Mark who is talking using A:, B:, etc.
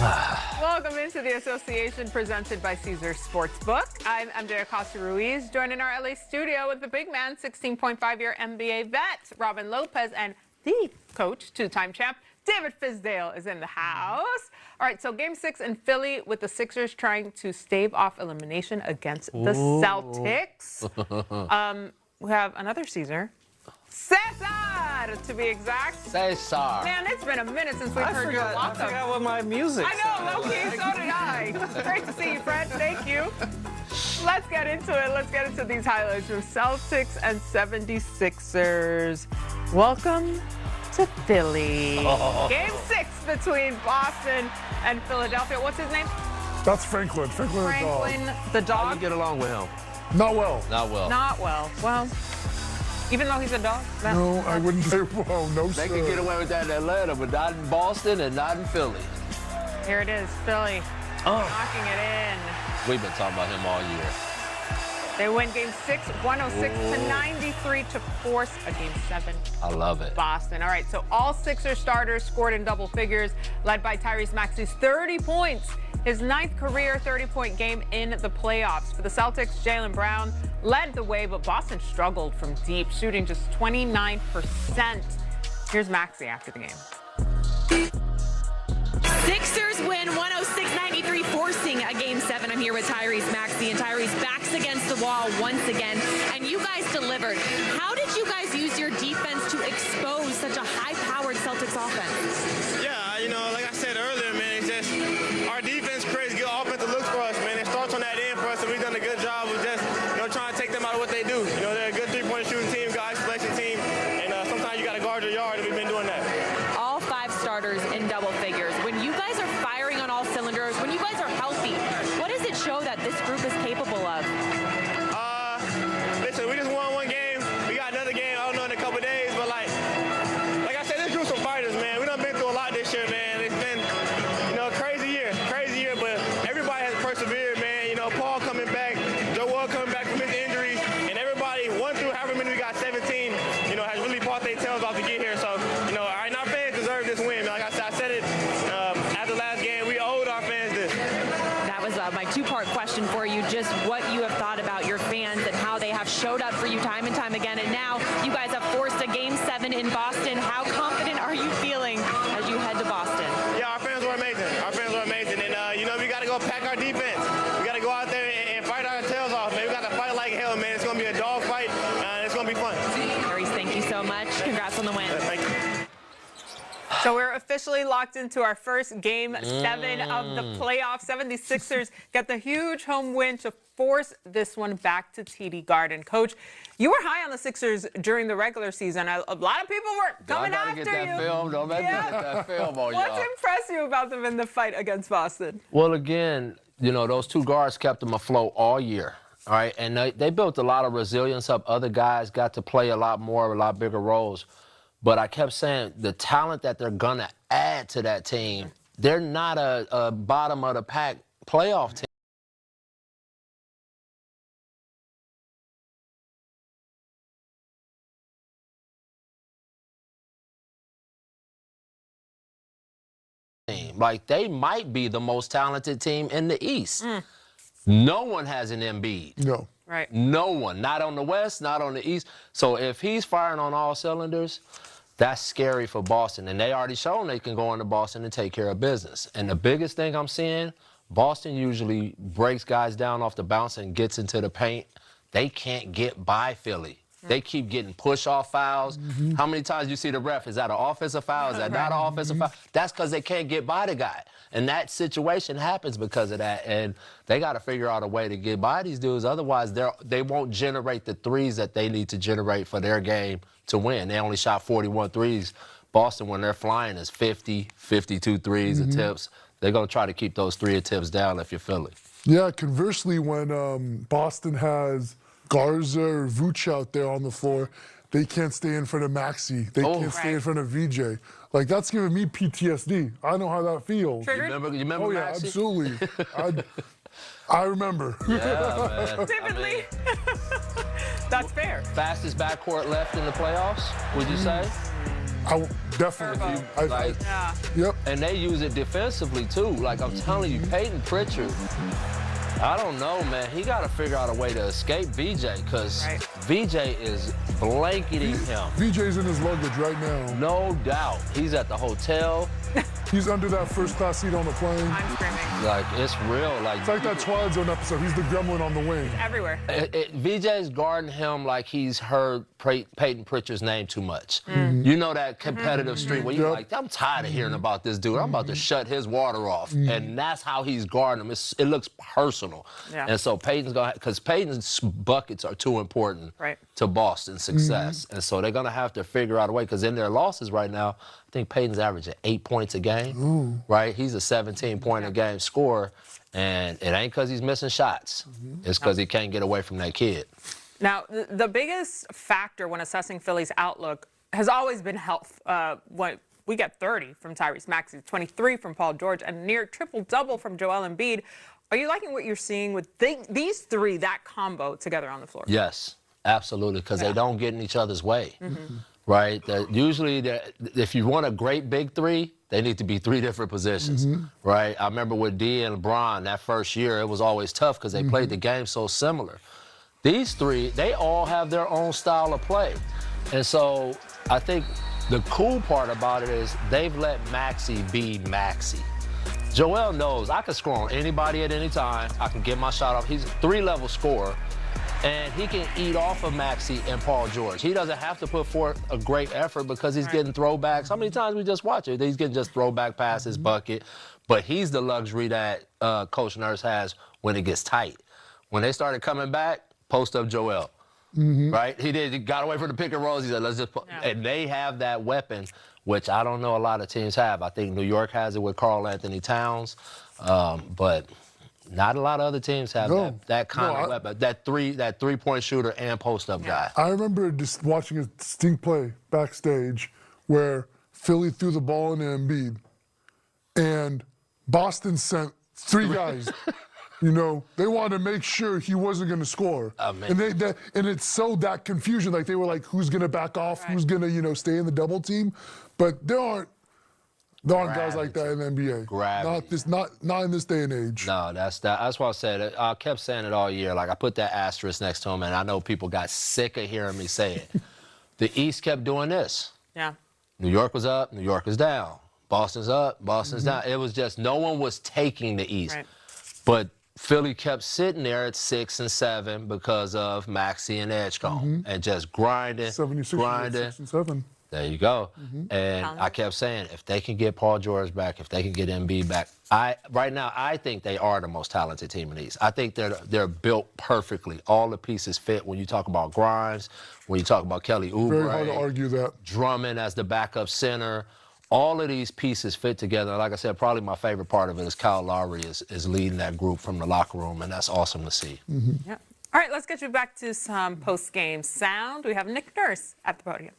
A: Welcome into the association presented by Caesars Sportsbook. I'm MJ Acosta-Ruiz, joined in our LA studio with the big man, 16.5-year NBA vet, Robin Lopez, and the coach, two-time champ, David Fizdale is in the house. All right, so Game 6 in Philly with the Sixers trying to stave off elimination against the Celtics. We have another Caesar. Cesar, to be exact.
B: Cesar.
A: Man, it's been a minute since we've heard your welcome.
C: I forgot what my music
A: I know, low-key, so did I. Great to see you, Fred. Thank you. Let's get into it. Let's get into these highlights from Celtics and 76ers. Welcome to Philly. Game 6 between Boston and Philadelphia. What's his name?
D: That's Franklin.
A: Franklin the dog.
B: How do you get along with him?
D: Not well.
B: Not well.
A: Not well. Well, even though he's a dog?
D: No, I wouldn't say well. No,
B: They
D: sir.
B: can get away with that in Atlanta, but not in Boston and not in Philly.
A: Here it is, Philly. Knocking it in.
B: We've been talking about him all year.
A: They win Game 6, 106-93 to force a Game 7.
B: I love it.
A: Boston. All right, so all Sixers starters scored in double figures, led by Tyrese Maxey's 30 points. His 9th career 30-point game in the playoffs. For the Celtics, Jaylen Brown led the way, but Boston struggled from deep, shooting just 29%. Here's Maxey after the game.
E: Sixers win 106-93, forcing a Game 7. I'm here with Tyrese Maxey, and Tyrese backs against the wall once again, and you guys delivered. How did you guys use your defense to expose such a high-powered Celtics offense?
C: Yeah, you know, like I said earlier, man, it's just our defense creates good offensive looks for us, man. It starts on that end for us, and we've done a good job of just, trying to take them out of what they do. They're a good three-point shooting team, good isolation team, and sometimes you got to guard your yard, and we've been doing that.
E: All 5 starters in double figures. When you guys are firing on all cylinders, when you guys are healthy, what does it show that this group is capable of?
C: Listen, we just won one game. We got another game, I don't know, in a couple of days, but like I said, this group's some fighters, man. We done been through a lot this year, man. It's been, a crazy year, but everybody has persevered, man. Paul coming back, Joel coming back from his injuries, and everybody, 1 through however many we got, 17, has really fought their tails off to get here. So, our fans deserve this win. Like I said it after last game, we owed our fans this.
E: That was my 2-part question for you, just what you have thought about your fans and how they have showed up for you time and time again. And now you guys have forced a Game 7 in Boston. How confident are you feeling as you head to Boston?
C: Yeah, our fans were amazing. And, we got to go pack our defense. We got to go out there and fight our tails off, man. We got to fight like hell, man. It's going to be a dog fight, and it's going to be fun.
E: Tyrese, thank you so much. Congrats on the win.
C: Thank you.
A: So we're officially locked into our first Game 7 of the playoffs. 76ers get the huge home win to force this one back to TD Garden. Coach, you were high on the Sixers during the regular season. A lot of people were coming after you.
B: Get that film. Don't let me get that film on y'all.
A: What's impressed you about them in the fight against Boston?
B: Well, again, those 2 guards kept them afloat all year. All right, and they built a lot of resilience up. Other guys got to play a lot bigger roles. But I kept saying the talent that they're going to add to that team, they're not a bottom-of-the-pack playoff team. Like, they might be the most talented team in the East. No one has an Embiid.
D: No.
A: Right.
B: No one. Not on the West, not on the East. So if he's firing on all cylinders, that's scary for Boston. And they already shown they can go into Boston and take care of business. And the biggest thing I'm seeing, Boston usually breaks guys down off the bounce and gets into the paint. They can't get by Philly. They keep getting push-off fouls. How many times you see the ref? Is that an offensive foul? Is that not an offensive foul? That's because they can't get by the guy. And that situation happens because of that. And they got to figure out a way to get by these dudes. Otherwise, they won't generate the threes that they need to generate for their game to win. They only shot 41 threes. Boston, when they're flying, is 50, 52 threes attempts. They're going to try to keep those 3 attempts down if you're Philly.
D: Yeah, conversely, when Boston has Garza or Vooch out there on the floor, they can't stay in front of Maxey. They can't stay in front of VJ. Like, that's giving me PTSD. I know how that feels.
B: You remember
D: Oh, yeah,
B: Maxey?
D: absolutely. I remember.
B: Yeah, man.
A: Typically. That's fair.
B: Fastest backcourt left in the playoffs, would you say?
D: Definitely.
A: Yeah.
D: Yep.
B: and they use it defensively too. Like I'm telling you, Peyton Pritchard, I don't know, man. He got to figure out a way to escape VJ because VJ is blanketing him.
D: VJ's in his luggage right now.
B: No doubt. He's at the hotel.
D: He's under that first-class seat on the plane.
A: I'm screaming.
B: Like, it's real. Like,
D: it's like that Twilight Zone episode. He's the gremlin on the wing.
A: Everywhere.
B: VJ's guarding him like he's heard Peyton Pritchard's name too much. You know that competitive streak where you're like, I'm tired of hearing about this dude. I'm about to shut his water off. And that's how he's guarding him. It looks personal.
A: Yeah.
B: And so Peyton's going to, because Peyton's buckets are too important to Boston's success. And so they're going to have to figure out a way, because in their losses right now, I think Peyton's averaging 8 points a game, right? He's a 17-point-a-game scorer, and it ain't because he's missing shots. It's because he can't get away from that kid.
A: Now, the biggest factor when assessing Philly's outlook has always been health. When we get 30 from Tyrese Maxey, 23 from Paul George, and near triple-double from Joel Embiid. Are you liking what you're seeing with these three, that combo together on the floor?
B: Yes, absolutely, because they don't get in each other's way. Right? Usually, if you want a great big three, they need to be three different positions, right? I remember with D and LeBron that first year, it was always tough because they played the game so similar. These three, they all have their own style of play. And so I think the cool part about it is they've let Maxey be Maxey. Joel knows I can score on anybody at any time. I can get my shot off. He's a three-level scorer. And he can eat off of Maxey and Paul George. He doesn't have to put forth a great effort because he's getting throwbacks. How many times we just watch it? He's getting just throwback passes, bucket. But he's the luxury that Coach Nurse has when it gets tight. When they started coming back, post up Joel. Right? He got away from the pick and rolls. He said, let's just and they have that weapon, which I don't know a lot of teams have. I think New York has it with Karl Anthony Towns. But not a lot of other teams have that kind of weapon, that three-point shooter and post-up guy.
D: I remember just watching a distinct play backstage where Philly threw the ball into Embiid, and Boston sent three guys. You know, they wanted to make sure he wasn't going to score. And it sowed that confusion. Like, they were like, who's going to back off? Who's going to, stay in the double team? But there aren't guys like that in the NBA. Not in this day and age.
B: No, that's why I said it. I kept saying it all year. Like, I put that asterisk next to him, and I know people got sick of hearing me say it. The East kept doing this.
A: Yeah.
B: New York was up, New York is down. Boston's up, Boston's down. It was just no one was taking the East. But Philly kept sitting there at 6 and 7 because of Maxey and Edgecombe and just grinding,
D: 76,
B: grinding.
D: 6 and 7.
B: There you go. And I kept saying, if they can get Paul George back, if they can get Embiid back, right now I think they are the most talented team in the East. I think they're built perfectly. All the pieces fit. When you talk about Grimes, when you talk about Kelly Oubre,
D: very hard to argue that.
B: Drummond as the backup center, all of these pieces fit together. Like I said, probably my favorite part of it is Kyle Lowry is leading that group from the locker room, and that's awesome to see.
A: All right, let's get you back to some post-game sound. We have Nick Nurse at the podium.